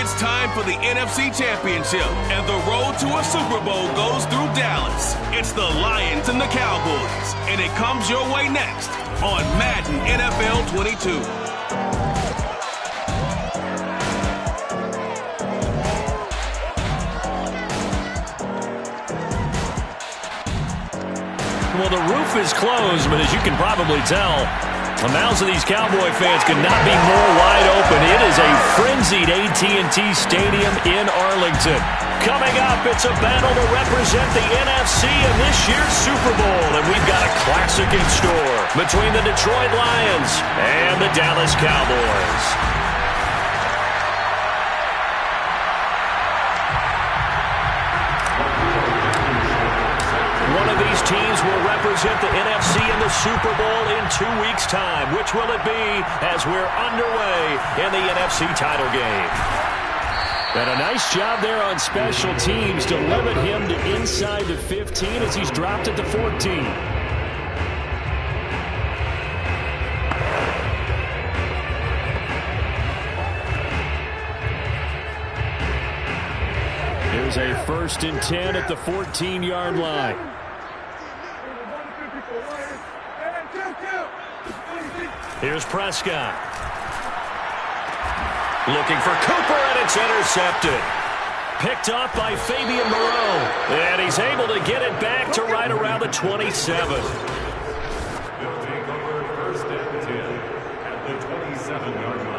It's time for the NFC Championship, and the road to a Super Bowl goes through Dallas. It's the Lions and the Cowboys, and it comes your way next on Madden NFL 22. Well, the roof is closed, but as you can probably tell, the mouths of these Cowboy fans could not be more wide open. It is a frenzied AT&T Stadium in Arlington. Coming up, it's a battle to represent the NFC in this year's Super Bowl. And we've got a classic in store between the Detroit Lions and the Dallas Cowboys. Teams will represent the NFC in the Super Bowl in 2 weeks' time. Which will it be as we're underway in the NFC title game? And a nice job there on special teams to limit him to inside the 15 as he's dropped it to 14. Here's a 1st and 10 at the 14-yard line. Here's Prescott. Looking for Cooper, and it's intercepted. Picked up by Fabian Moreau. And he's able to get it back to right around the 27. He'll take over 1st and 10 at the 27-yard line.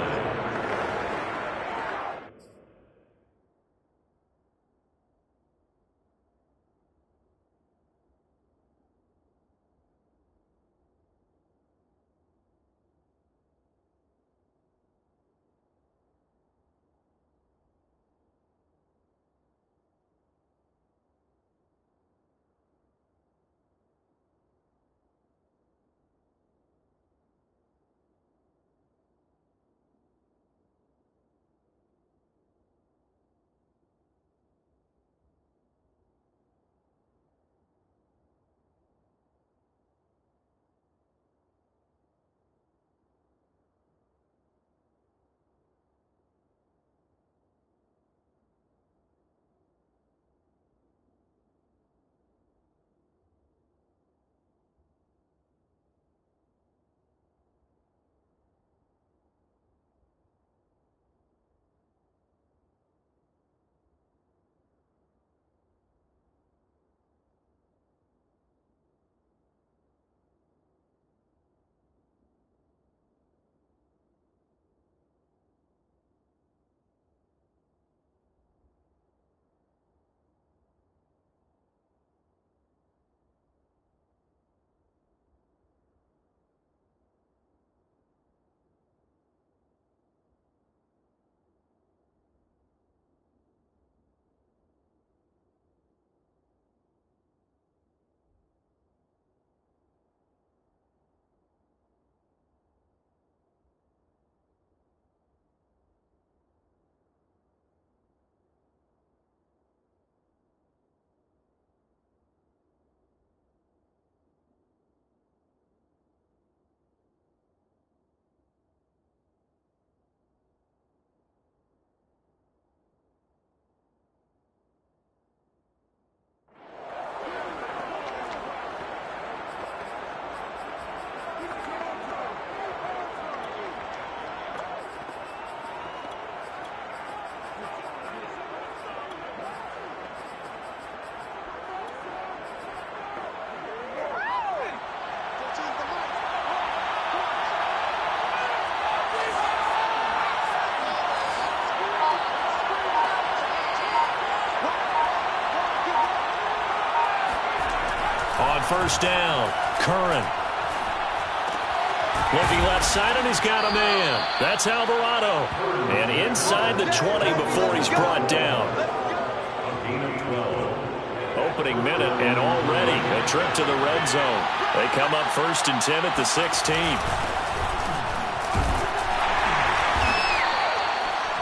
On 1st down, Curran. Looking left side, and he's got a man. That's Alvarado. And inside the 20 before he's brought down. Opening minute, and already a trip to the red zone. They come up 1st and 10 at the 16.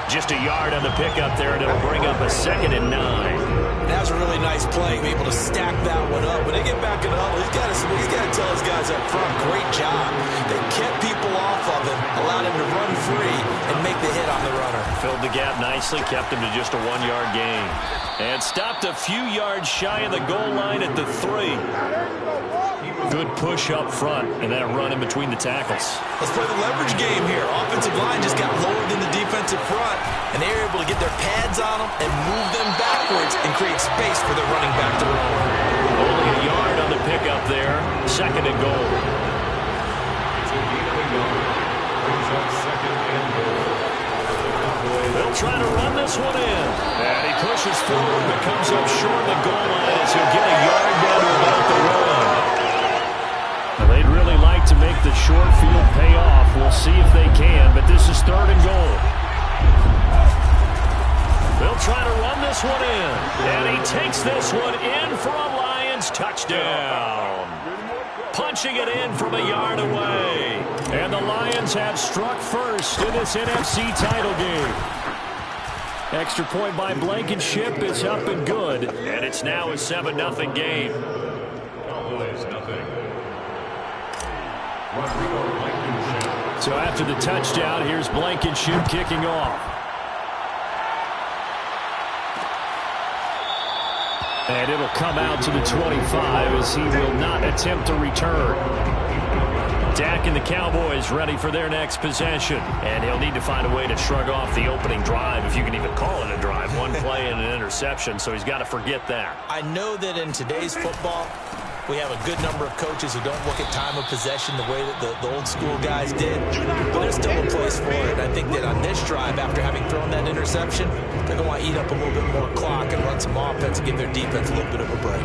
Just a yard on the pickup there, and it'll bring up a 2nd and 9. That was a really nice play, able to stack that one up. When they get back in the huddle, he's got to tell his guys up front, great job. They kept people off of him, allowed him to run free and make the hit on the runner. filled the gap nicely, kept him to just a 1-yard gain. And stopped a few yards shy of the goal line at the 3. Good push up front, and then a run in between the tackles. Let's play the leverage game here. Offensive line just got lower than the defensive front, and they were able to get their pads on them and move them backwards and create space for their running back to run. Only a yard on the pickup there. 2nd and goal. They'll try to run this one in. And he pushes forward, but comes up short of the goal line as he'll get a yard down to about the run. Well, they'd really like to make the short field pay off. We'll see if they can, but this is 3rd and goal. They'll try to run this one in. And he takes this one in for a Lions touchdown. Punching it in from a yard away. And the Lions have struck first in this NFC title game. Extra point by Blankenship is up and good. And it's now a 7-0 game. Cowboys nothing. Rodrigo Blankenship. So after the touchdown, here's Blankenship kicking off. And it'll come out to the 25 as he will not attempt to return. Dak and the Cowboys ready for their next possession. And he'll need to find a way to shrug off the opening drive, if you can even call it a drive. 1 play and an interception, so he's got to forget that. I know that in today's football, we have a good number of coaches who don't look at time of possession the way that the old school guys did. But there's still a place for it. And I think that on this drive, after having thrown that interception, they're going to want to eat up a little bit more clock and run some offense and give their defense a little bit of a break.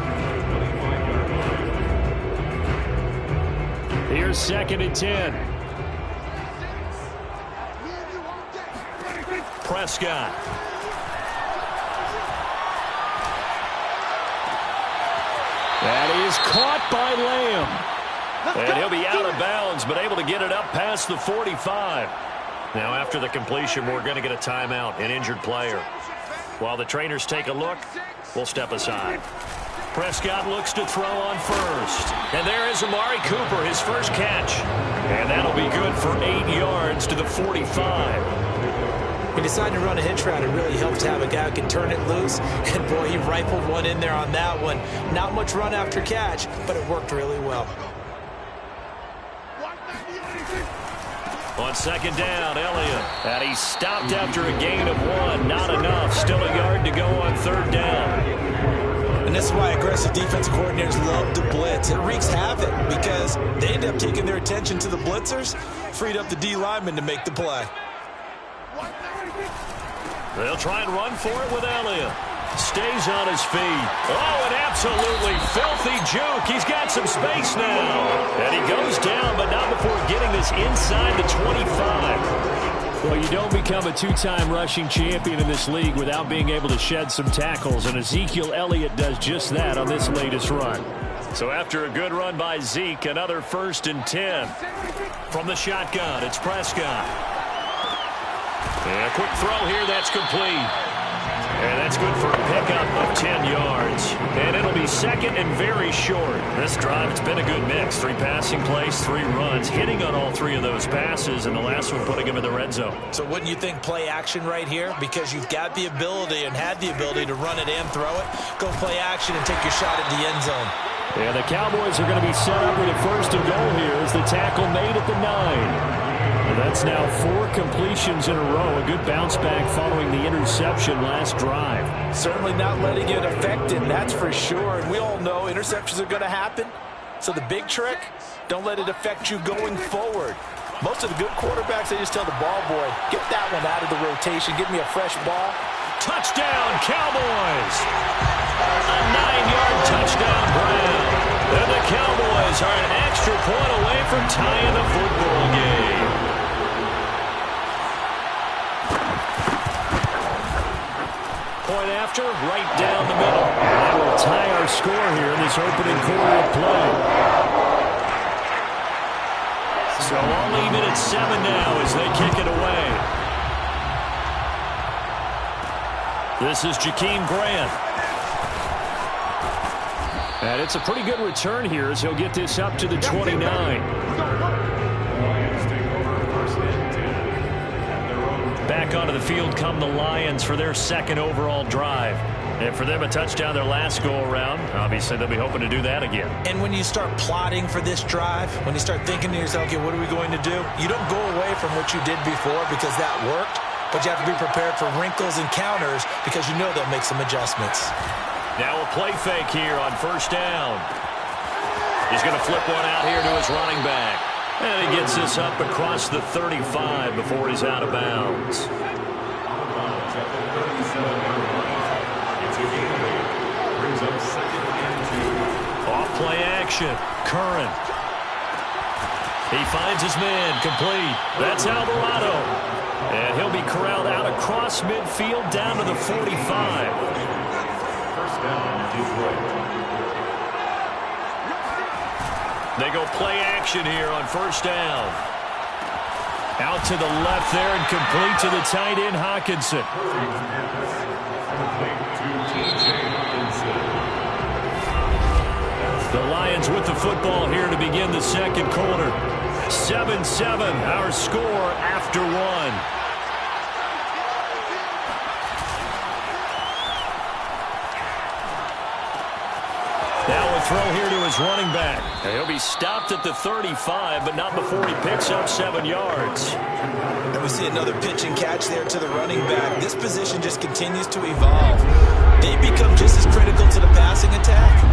Here's 2nd and 10. Prescott. That is caught by Lamb. And he'll be out of bounds, but able to get it up past the 45. Now, after the completion, we're going to get a timeout, an injured player. While the trainers take a look, we'll step aside. Prescott looks to throw on first. And there is Amari Cooper, his first catch. And that'll be good for 8 yards to the 45. He decided to run a hitch route. It really helps to have a guy who can turn it loose. And, boy, he rifled one in there on that one. Not much run after catch, but it worked really well. On 2nd down, Elliott. And he stopped after a gain of 1. Not enough. Still a yard to go on 3rd down. And this is why aggressive defensive coordinators love to blitz. It wreaks havoc because they end up taking their attention to the blitzers, freed up the D lineman to make the play. They'll try and run for it with Elliott. Stays on his feet. Oh, an absolutely filthy juke. He's got some space now. And he goes down, but not before getting this inside the 25. Well, you don't become a 2-time rushing champion in this league without being able to shed some tackles, and Ezekiel Elliott does just that on this latest run. So after a good run by Zeke, another 1st and 10. From the shotgun, it's Prescott. And a quick throw here, that's complete. And that's good for a pickup of 10 yards. And it'll be 2nd and very short. This drive, it's been a good mix. 3 passing plays, 3 runs, hitting on all 3 of those passes, and the last one putting him in the red zone. So wouldn't you think play action right here? Because you've got the ability and had the ability to run it and throw it. Go play action and take your shot at the end zone. Yeah, the Cowboys are going to be set up with a 1st and goal here as the tackle made at the 9. And that's now 4 completions in a row. A good bounce back following the interception last drive. Certainly not letting it affect him, that's for sure. And we all know interceptions are going to happen. So the big trick, don't let it affect you going forward. Most of the good quarterbacks, they just tell the ball boy, get that one out of the rotation. Give me a fresh ball. Touchdown, Cowboys! A 9-yard touchdown, Brown. And the Cowboys are an extra point away from tying the football game. Point after, right down the middle. And that will tie our score here in this opening quarter of play. So all even at 7 now as they kick it away. This is Jakeem Grant. And it's a pretty good return here as he'll get this up to the 29. Back onto the field come the Lions for their second overall drive. And for them, a touchdown their last go-around. Obviously, they'll be hoping to do that again. And when you start plotting for this drive, when you start thinking to yourself, okay, what are we going to do? You don't go away from what you did before because that worked, but you have to be prepared for wrinkles and counters because you know they'll make some adjustments. Now a play fake here on first down. He's going to flip one out here to his running back. And he gets this up across the 35 before he's out of bounds. Off play action. Curran. He finds his man. Complete. That's Alvarado. And he'll be corralled out across midfield down to the 45. First down, Detroit. They go play action here on first down. Out to the left there and complete to the tight end, Hockenson. The Lions with the football here to begin the second quarter. 7-7, our score after one. Now a throw here to his running back. He'll be stopped at the 35, but not before he picks up 7 yards. And we see another pitch and catch there to the running back. This position just continues to evolve. They become just as critical to the passing attack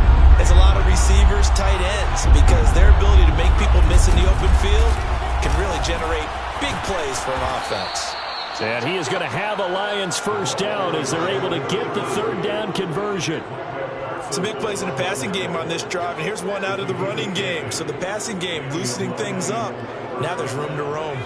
as a lot of receivers, tight ends, because their ability to make people miss in the open field can really generate big plays for an offense. And he is going to have a Lions first down as they're able to get the third down conversion. Some big plays in the passing game on this drive, and here's one out of the running game. So the passing game loosening things up. Now there's room to roam.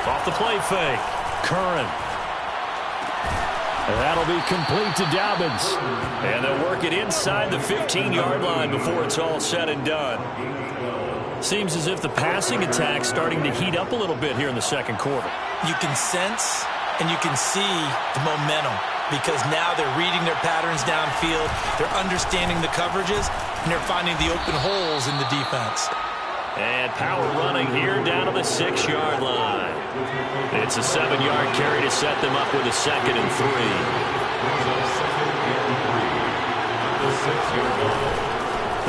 Off the play fake. Curran. And that'll be complete to Dobbins. And they'll work it inside the 15-yard line before it's all said and done. Seems as if the passing attack's starting to heat up a little bit here in the second quarter. You can sense and you can see the momentum because now they're reading their patterns downfield, they're understanding the coverages, and they're finding the open holes in the defense. And power running here down to the 6-yard line. It's a 7-yard carry to set them up with a 2nd and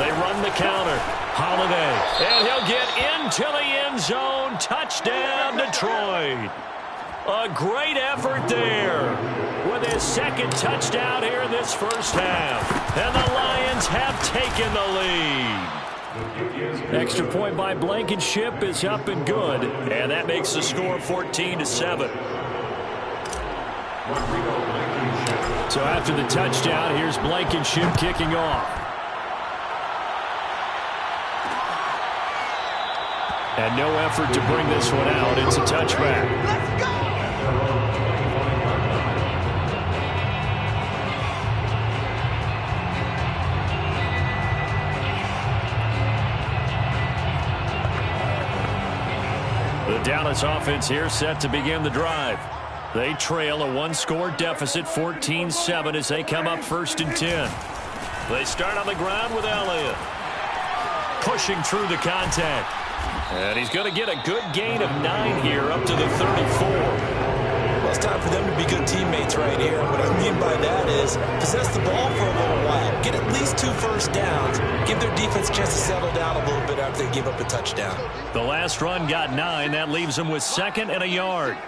3. They run the counter. Holiday. And he'll get into the end zone. Touchdown, Detroit. A great effort there with his second touchdown here in this first half. And the Lions have taken the lead. Extra point by Blankenship is up and good. And that makes the score 14-7. So after the touchdown, here's Blankenship kicking off. And no effort to bring this one out. It's a touchback. Let's go! The Dallas offense here set to begin the drive. They trail a 1-score deficit, 14-7, as they come up 1st and 10. They start on the ground with Elliott. Pushing through the contact. And he's going to get a good gain of 9 here up to the 34. Well, it's time for them to be good teammates right here. What I mean by that is possess the ball for a little while. Get at least 2 first downs. Give their defense a chance to settle down a little bit after they give up a touchdown. The last run got 9. That leaves them with 2nd and a yard.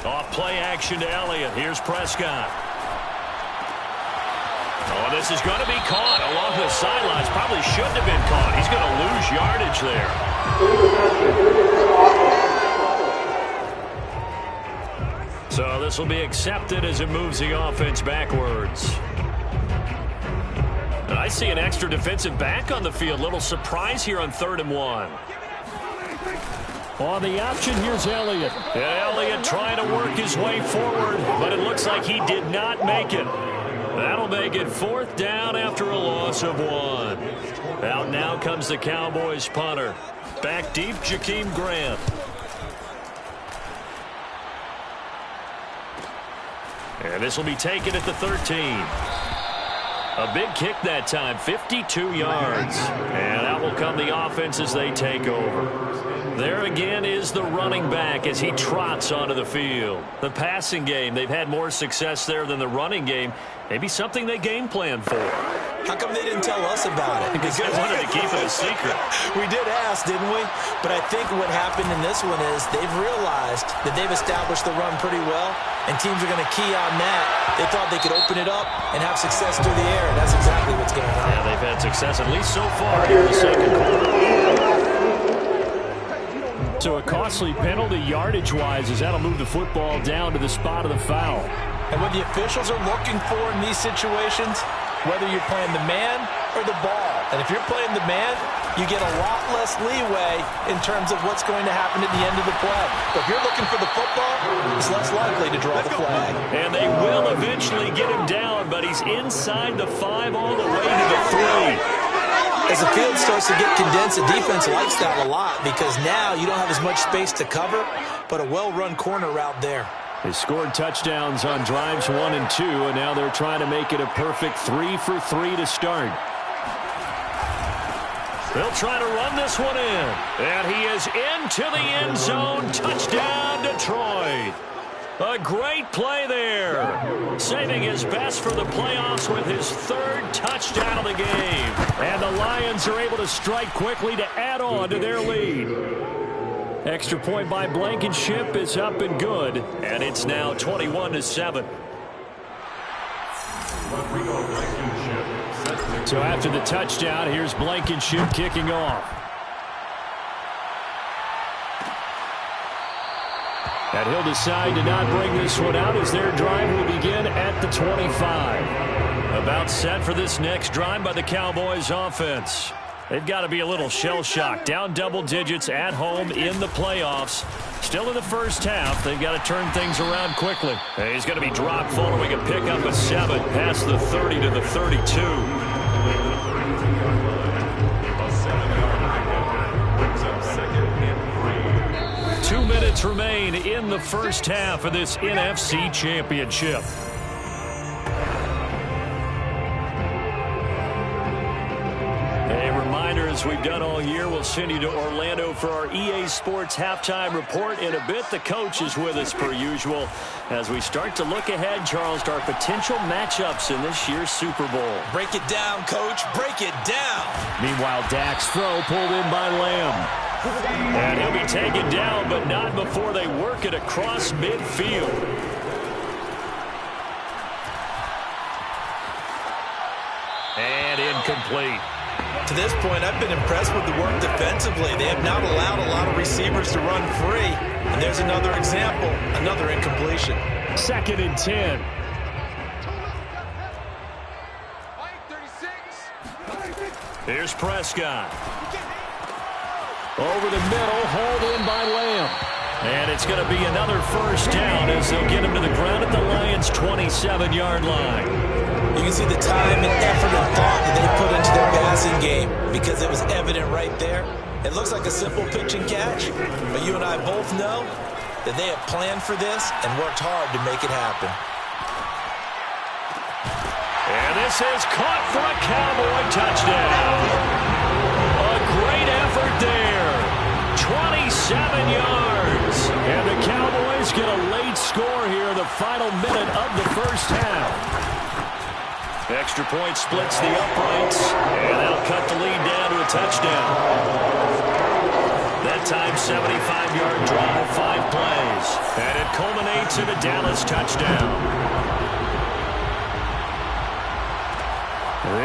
Off play action to Elliott. Here's Prescott. Oh, this is going to be caught along the sidelines. Probably shouldn't have been caught. He's going to lose yardage there. So this will be accepted as it moves the offense backwards. And I see an extra defensive back on the field. Little surprise here on 3rd and 1. On the option, here's Elliott. And Elliott trying to work his way forward, but it looks like he did not make it. That'll make it 4th down after a loss of 1. Out now comes the Cowboys punter. Back deep, Jakeem Grant. And this will be taken at the 13. A big kick that time, 52 yards. And out will come the offense as they take over. There again is the running back as he trots onto the field. The passing game, they've had more success there than the running game. Maybe something they game plan for. How come they didn't tell us about it? Because they wanted to keep it a secret. We did ask, didn't we? But I think what happened in this one is they've realized that they've established the run pretty well, and teams are going to key on that. They thought they could open it up and have success through the air, and that's exactly what's going on. Yeah, they've had success, at least so far, here in the second quarter. So a costly penalty yardage-wise as that'll move the football down to the spot of the foul. And what the officials are looking for in these situations, whether you're playing the man or the ball. And if you're playing the man, you get a lot less leeway in terms of what's going to happen at the end of the play. But if you're looking for the football, it's less likely to draw the flag. And they will eventually get him down, but he's inside the 5 all the way to the 3. As the field starts to get condensed, the defense likes that a lot because now you don't have as much space to cover, but a well-run corner route there. They scored touchdowns on drives 1 and 2, and now they're trying to make it a perfect 3 for 3 to start. They'll try to run this one in, and he is into the end zone. Touchdown, Detroit. A great play there. Saving his best for the playoffs with his 3rd touchdown of the game. And the Lions are able to strike quickly to add on to their lead. Extra point by Blankenship is up and good, and it's now 21-7. So after the touchdown, here's Blankenship kicking off. And he'll decide to not bring this one out as their drive will begin at the 25. About set for this next drive by the Cowboys offense. They've got to be a little shell-shocked. Down double digits at home in the playoffs. Still in the first half. They've got to turn things around quickly. And he's going to be dropped following a pickup of 7 past the 30 to the 32. 2 minutes remain in the first half of this NFC Championship. As we've done all year, we'll send you to Orlando for our EA Sports halftime report. In a bit, the coach is with us per usual as we start to look ahead, Charles, to our potential matchups in this year's Super Bowl. Break it down, coach. Break it down. Meanwhile, Dak's throw pulled in by Lamb. And he'll be taken down, but not before they work it across midfield. And incomplete. To this point, I've been impressed with the work defensively. They have not allowed a lot of receivers to run free. And there's another example, another incompletion. 2nd and 10. Here's Prescott. Over the middle, hauled in by Lamb. And it's going to be another first down as they'll get him to the ground at the Lions' 27-yard line. You can see the time and effort and thought that they put into their passing game because it was evident right there. It looks like a simple pitch and catch, but you and I both know that they have planned for this and worked hard to make it happen. And this is caught for a Cowboy touchdown. A great effort there. 27 yards. And the Cowboys get a late score here in the final minute of the first half. Extra point splits the uprights, and that'll cut the lead down to a touchdown. That time, 75-yard drive, 5 plays. And it culminates in a Dallas touchdown.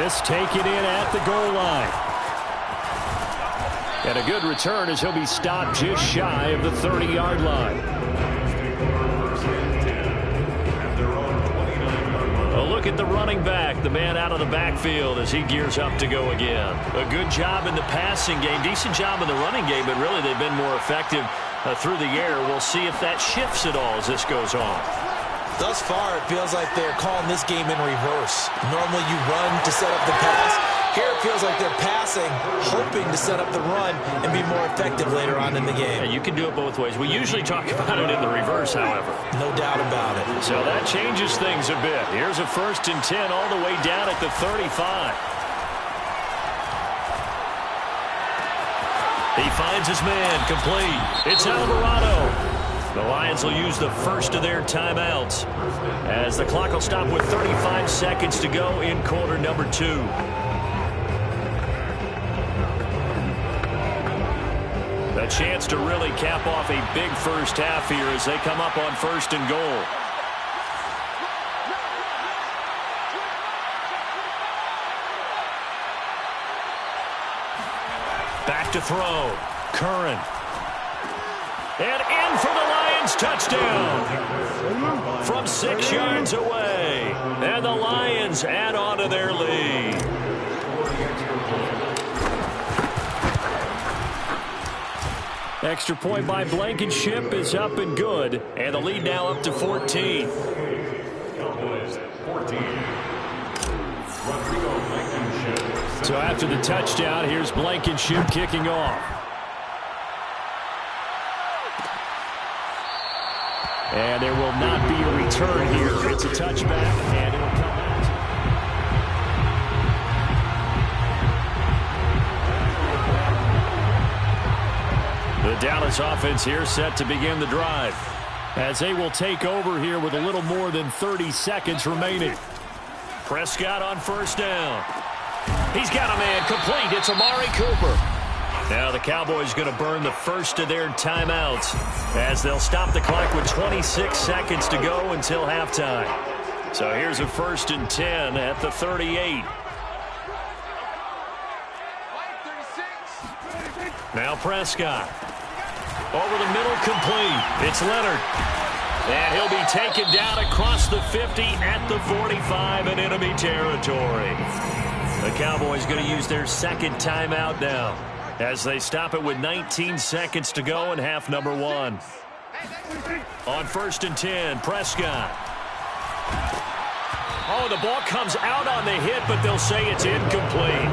This taken in at the goal line. And a good return as he'll be stopped just shy of the 30-yard line. Look at the running back, the man out of the backfield as he gears up to go again. A good job in the passing game, decent job in the running game, but really they've been more effective through the air. We'll see if that shifts at all as this goes on. Thus far, it feels like they're calling this game in reverse. Normally you run to set up the pass. Here it feels like they're passing, hoping to set up the run and be more effective later on in the game. Yeah, you can do it both ways. We usually talk about it in the reverse, however. No doubt about it. So that changes things a bit. Here's a 1st and 10 all the way down at the 35. He finds his man, complete. It's Alvarado. The Lions will use the first of their timeouts as the clock will stop with 35 seconds to go in quarter number 2. A chance to really cap off a big first half here as they come up on 1st and goal. Back to throw. Curran. And in for the Lions touchdown from 6 yards away. And the Lions add on to their lead. Extra point by Blankenship is up and good. And the lead now up to 14. Cowboys 14. Rodrigo Blankenship. So after the touchdown, here's Blankenship kicking off. And there will not be a return here. It's a touchback, and it'll come out. The Dallas offense here set to begin the drive as they will take over here with a little more than 30 seconds remaining. Prescott on 1st down. He's got a man complete. It's Amari Cooper. Now the Cowboys going to burn the first of their timeouts as they'll stop the clock with 26 seconds to go until halftime. So here's a 1st and 10 at the 38. Now Prescott. Over the middle, complete. It's Leonard. And he'll be taken down across the 50 at the 45 in enemy territory. The Cowboys going to use their 2nd timeout now as they stop it with 19 seconds to go in half number 1. On 1st and 10, Prescott. Oh, the ball comes out on the hit, but they'll say it's incomplete.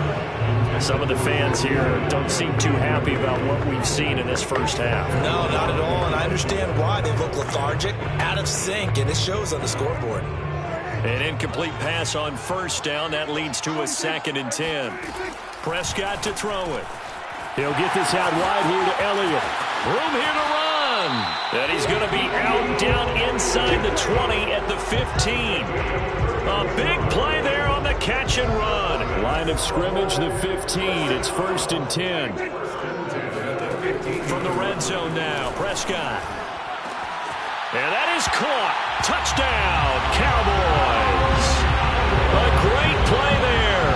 Some of the fans here don't seem too happy about what we've seen in this first half. No, not at all, and I understand why. They look lethargic, out of sync, and it shows on the scoreboard. An incomplete pass on 1st down. That leads to a 2nd and 10. Prescott to throw it. He'll get this out wide here to Elliott. Room here to run. And he's going to be out down inside the 20 at the 15. A big play there on the catch and run. Line of scrimmage, the 15. It's 1st and 10. From the red zone now, Prescott. And that is caught. Touchdown, Cowboys. A great play there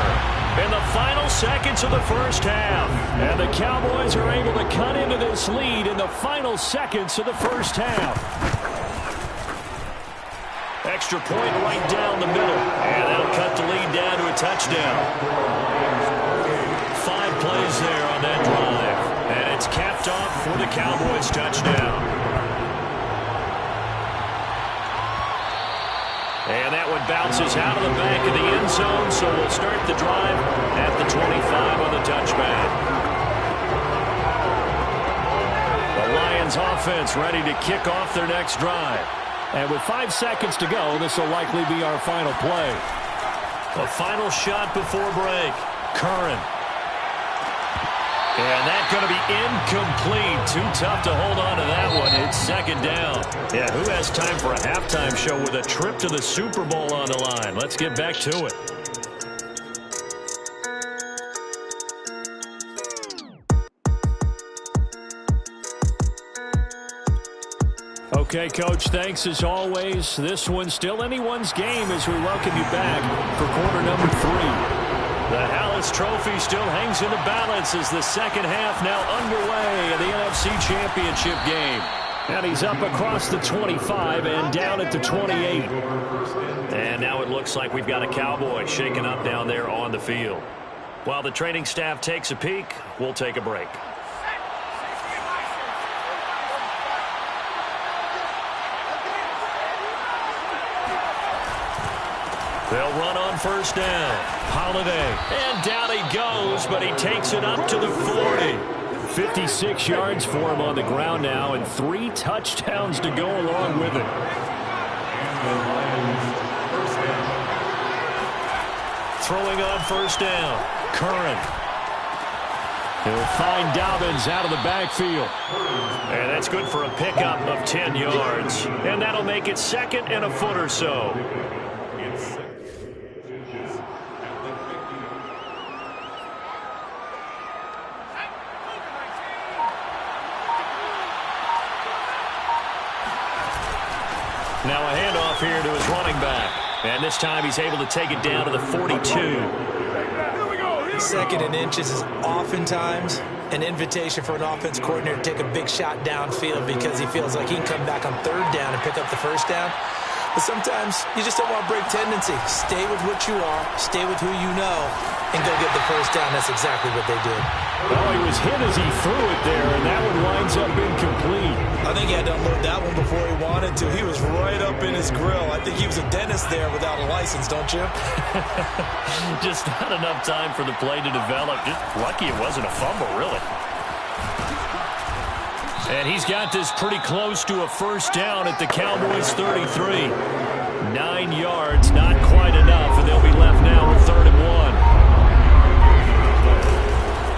in the final seconds of the first half. And the Cowboys are able to cut into this lead in the final seconds of the first half. Extra point right down the middle. And that'll cut the lead down to a touchdown. 5 plays there on that drive. And it's capped off for the Cowboys touchdown. And that one bounces out of the back of the end zone, so we'll start the drive at the 25 on the touchback. The Lions offense ready to kick off their next drive. And with 5 seconds to go, this will likely be our final play. A final shot before break. Curran. And that's going to be incomplete. Too tough to hold on to that one. It's 2nd down. Yeah, who has time for a halftime show with a trip to the Super Bowl on the line? Let's get back to it. Okay, Coach, thanks as always. This one's still anyone's game as we welcome you back for quarter number 3. The Hallis Trophy still hangs in the balance as the second half now underway in the NFC Championship game. And he's up across the 25 and down at the 28. And now it looks like we've got a Cowboy shaking up down there on the field. While the training staff takes a peek, we'll take a break. They'll run on first down. Holiday. And down he goes, but he takes it up to the 40. 56 yards for him on the ground now, and 3 touchdowns to go along with it. Throwing on first down. Curran. He'll find Dobbins out of the backfield. And that's good for a pickup of 10 yards. And that'll make it 2nd and a foot or so. Now a handoff here to his running back. And this time he's able to take it down to the 42. 2nd and inches is oftentimes an invitation for an offense coordinator to take a big shot downfield because he feels like he can come back on 3rd down and pick up the first down. But sometimes you just don't want to break tendency. Stay with what you are, stay with who you know, and go get the first down. That's exactly what they did. Well, he was hit as he threw it there, and that one winds up incomplete. I think he had to unload that one before he wanted to. He was right up in his grill. I think he was a dentist there without a license, don't you? Just not enough time for the play to develop. Just lucky it wasn't a fumble, really. And he's got this pretty close to a first down at the Cowboys' 33. 9 yards, not quite enough, and they'll be left now with 3rd and 1.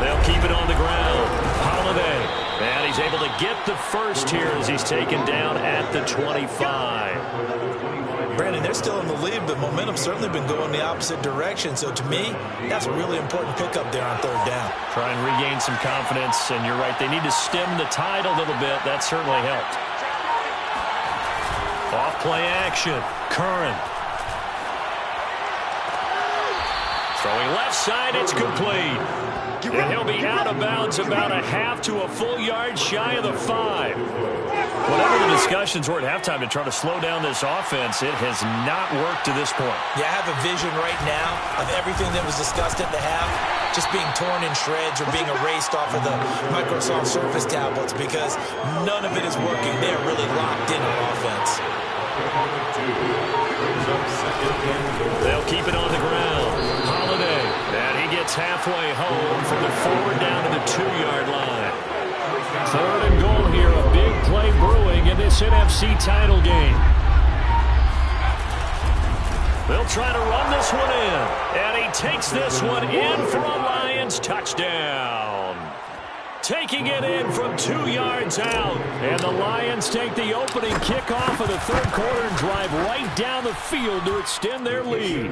They'll keep it on the ground. Holiday. And he's able to get the first here as he's taken down at the 25. Brandon, they're still in the lead, but momentum's certainly been going the opposite direction. So to me, that's a really important pickup there on 3rd down. Try and regain some confidence, and you're right, they need to stem the tide a little bit. That certainly helped. Off-play action. Curran. Throwing left side, it's complete. And he'll be out of bounds about a half to a full yard shy of the 5. Whatever the discussions were at halftime to try to slow down this offense, it has not worked to this point. Yeah, I have a vision right now of everything that was discussed at the half just being torn in shreds or being erased off of the Microsoft Surface tablets because none of it is working. They're really locked in on offense. They'll keep it on the ground. Holiday. And he gets halfway home from the 4 down to the 2-yard line. 3rd and goal here. A big play brewing in this NFC title game. They'll try to run this one in. And he takes this one in for a Lions touchdown. Taking it in from 2 yards out. And the Lions take the opening kickoff of the 3rd quarter and drive right down the field to extend their lead.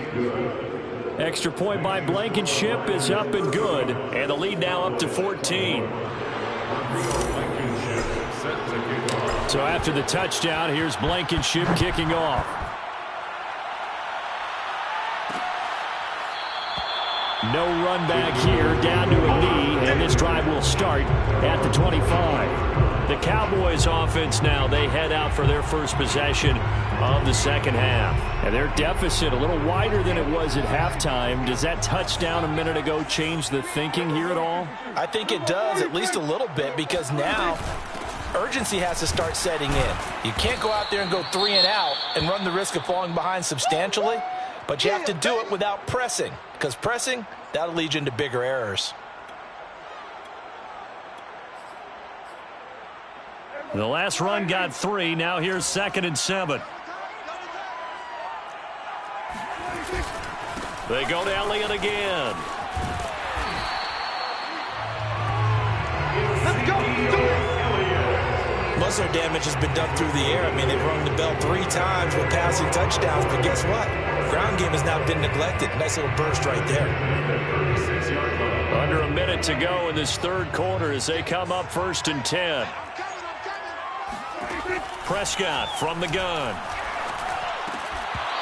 Extra point by Blankenship is up and good. And the lead now up to 14. So after the touchdown, here's Blankenship kicking off. No run back here, down to a knee, and this drive will start at the 25. The Cowboys offense now, they head out for their first possession of the 2nd half. And their deficit a little wider than it was at halftime. Does that touchdown a minute ago change the thinking here at all? I think it does, at least a little bit, because now urgency has to start setting in. You can't go out there and go 3 and out and run the risk of falling behind substantially, but you have to do it without pressing, because pressing, that'll lead you into bigger errors. The last run got 3. Now here's 2nd and 7. They go to Elliott again. Most of their damage has been done through the air. I mean, they've rung the bell 3 times with passing touchdowns, but guess what? Ground game has now been neglected. Nice little burst right there. Under a minute to go in this 3rd quarter as they come up 1st and 10. Prescott from the gun.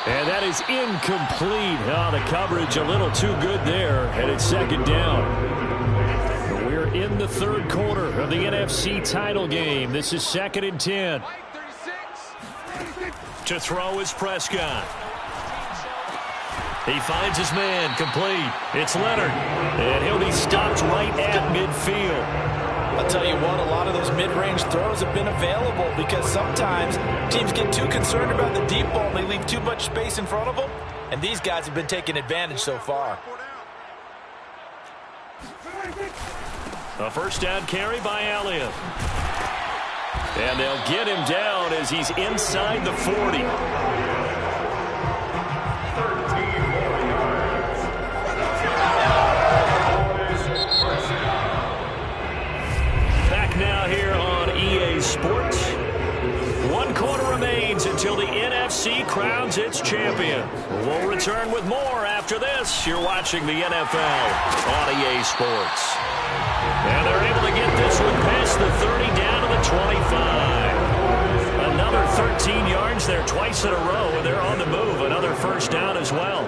And that is incomplete. Oh, the coverage a little too good there, and it's 2nd down. We're in the 3rd quarter of the NFC title game. This is 2nd and 10. To throw is Prescott. He finds his man, complete. It's Leonard, and he'll be stopped right at midfield. I'll tell you what, a lot of those mid-range throws have been available because sometimes teams get too concerned about the deep ball and they leave too much space in front of them. And these guys have been taking advantage so far. A first down carry by Elliott. And they'll get him down as he's inside the 40. 13 more yards. Back now here on EA Sports. 1 quarter remains until the NFC crowns its champion. We'll return with more after this. You're watching the NFL on EA Sports. And they're able to get this one past the 30 down to the 25. Another 13 yards there twice in a row, and they're on the move. Another first down as well.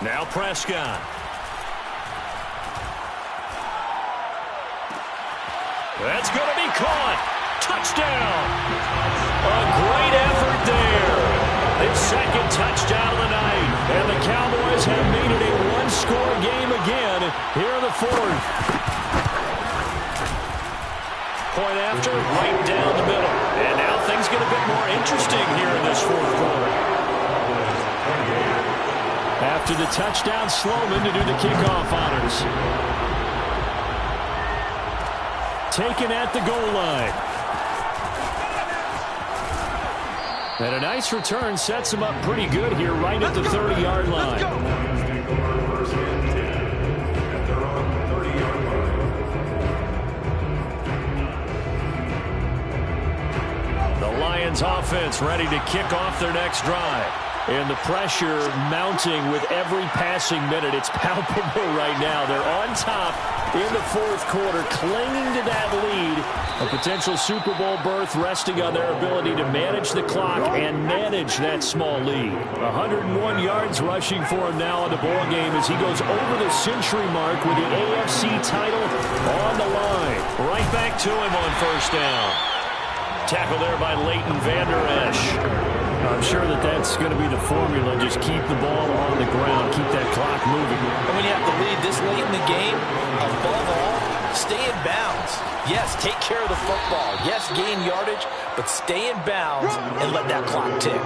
Now Prescott. That's going to be caught. Touchdown. A great effort there. His second touchdown of the night. And the Cowboys have made it a one-score game again here in the fourth. Point after, right down the middle. And now things get a bit more interesting here in this fourth quarter. After the touchdown, Sloman to do the kickoff honors. Taken at the goal line. And a nice return sets him up pretty good here right at the 30-yard line. First and 10. And they're on the 30-yard line. The Lions offense ready to kick off their next drive. And the pressure mounting with every passing minute. It's palpable right now. They're on top in the fourth quarter, clinging to that lead. A potential Super Bowl berth resting on their ability to manage the clock and manage that small lead. 101 yards rushing for him now in the ball game as he goes over the century mark with the AFC title on the line. Right back to him on first down. Tackle there by Leighton Vander Esch. I'm sure that that's going to be the formula. Just keep the ball on the ground. Keep that clock moving. And when you have to lead this late in the game, above all, stay in bounds. Yes, take care of the football. Yes, gain yardage, but stay in bounds and let that clock tick.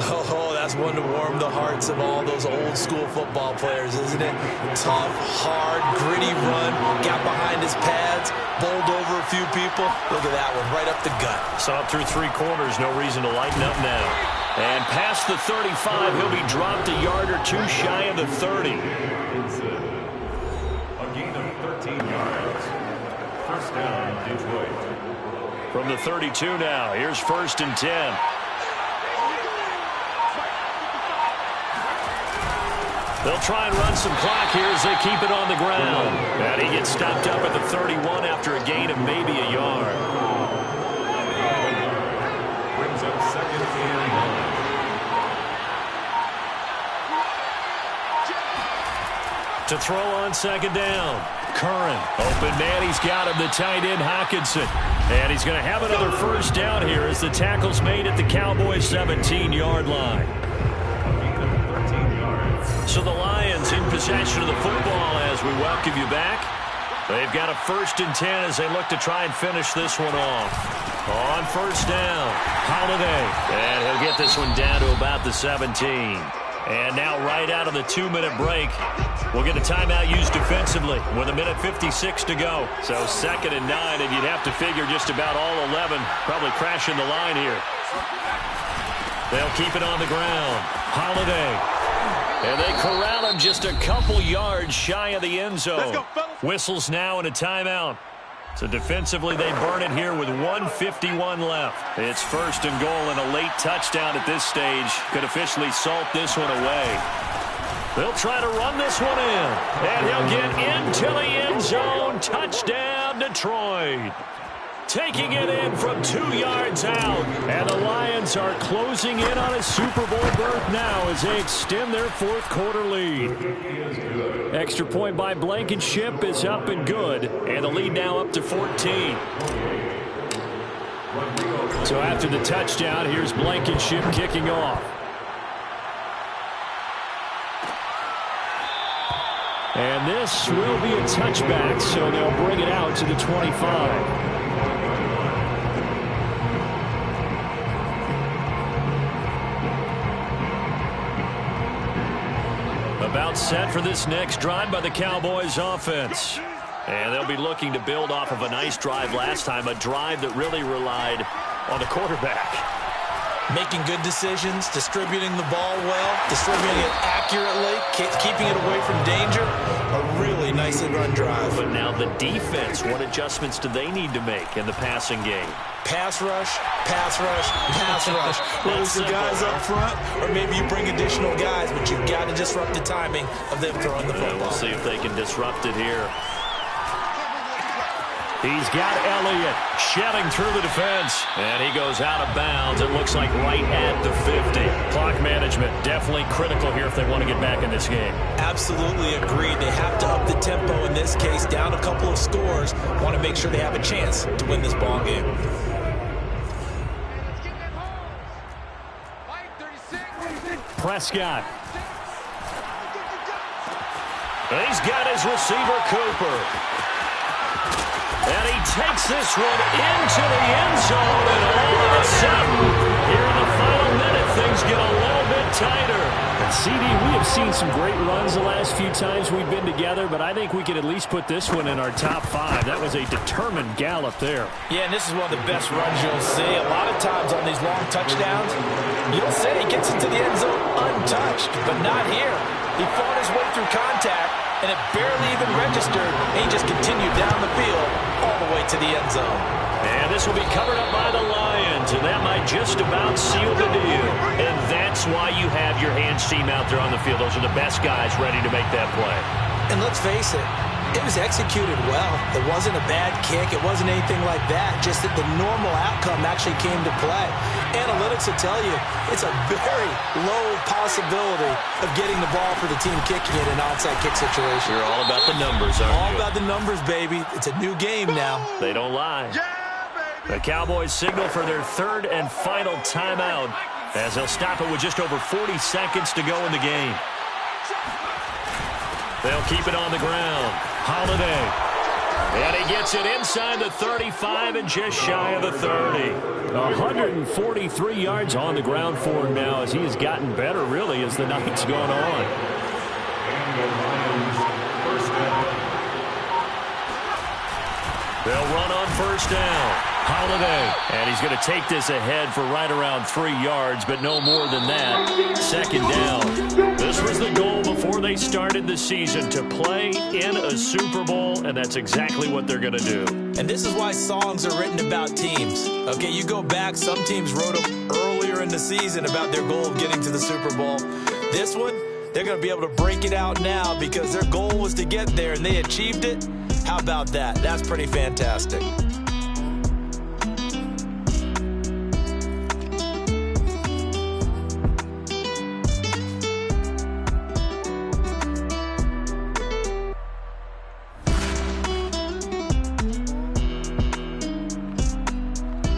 Oh, that's one to warm the hearts of all those old school football players, isn't it? Tough, hard, gritty run, got behind his pads, bowled over a few people. Look at that one, right up the gut. Saw it through 3 quarters, no reason to lighten up now. And past the 35, he'll be dropped a yard or two shy of the 30. A gain of 13 yards. First down, Detroit. From the 32 now, here's first and 10. They'll try and run some clock here as they keep it on the ground. And he gets stopped up at the 31 after a gain of maybe a yard. Brings up second and 9. To throw on second down. Curran. Open man, he's got him, the tight end Hockenson. And he's going to have another first down here as the tackle's made at the Cowboys' 17-yard line. So the Lions in possession of the football as we welcome you back. They've got a first and 10 as they look to try and finish this one off. On first down, Holiday. And he'll get this one down to about the 17. And now right out of the 2-minute break, we'll get a timeout used defensively with 1:56 to go. So second and 9, and you'd have to figure just about all 11 probably crashing the line here. They'll keep it on the ground. Holiday. And they corral him just a couple yards shy of the end zone. Whistles now and a timeout. So defensively, they burn it here with 1:51 left. It's first and goal, and a late touchdown at this stage could officially salt this one away. They'll try to run this one in, and he'll get into the end zone. Touchdown, Detroit. Taking it in from 2 yards out. And the Lions are closing in on a Super Bowl berth now as they extend their fourth quarter lead. Extra point by Blankenship is up and good. And the lead now up to 14. So after the touchdown, here's Blankenship kicking off. And this will be a touchback, so they'll bring it out to the 25. gets set for this next drive by the Cowboys offense. And they'll be looking to build off of a nice drive last time, a drive that really relied on the quarterback. Making good decisions, distributing the ball well, distributing it accurately, keeping it away from danger. A really nicely run drive. But now the defense, what adjustments do they need to make in the passing game? Pass rush, pass rush, pass rush. Whether it's the guys up front or maybe you bring additional guys, but you've got to disrupt the timing of them throwing the football. We'll see if they can disrupt it here. He's got Elliott shedding through the defense, and he goes out of bounds. It looks like right at the 50. Clock management definitely critical here if they want to get back in this game. Absolutely agreed. They have to up the tempo in this case, down a couple of scores. Want to make sure they have a chance to win this ball game. Prescott. He's got his receiver, Cooper. And he takes this one into the end zone, and all of a sudden, here in the final minute, things get a little bit tighter. And CD, we have seen some great runs the last few times we've been together, but I think we could at least put this one in our top 5. That was a determined gallop there. Yeah, and this is one of the best runs you'll see. A lot of times on these long touchdowns, you'll say he gets into the end zone untouched, but not here. He fought his way through contact, and it barely even registered. He just continued down the field all the way to the end zone. And this will be covered up by the Lions, and that might just about seal the deal. And that's why you have your hands team out there on the field. Those are the best guys ready to make that play. And let's face it, it was executed well. It wasn't a bad kick. It wasn't anything like that. Just that the normal outcome actually came to play. Analytics will tell you it's a very low possibility of getting the ball for the team kicking it in an onside kick situation. You're all about the numbers, aren't you? All about the numbers, baby. It's a new game now. They don't lie. The Cowboys signal for their third and final timeout as they'll stop it with just over 40 seconds to go in the game. They'll keep it on the ground. Holiday. And he gets it inside the 35 and just shy of the 30. 143 yards on the ground for him now as he has gotten better, really, as the night's gone on. They'll run on first down. Holiday. And he's going to take this ahead for right around 3 yards, but no more than that. Second down. This was the goal before they started the season, to play in a Super Bowl, and that's exactly what they're going to do. And this is why songs are written about teams. Okay, you go back, some teams wrote them earlier in the season about their goal of getting to the Super Bowl. This one, they're going to be able to break it out now because their goal was to get there, and they achieved it. How about that? That's pretty fantastic.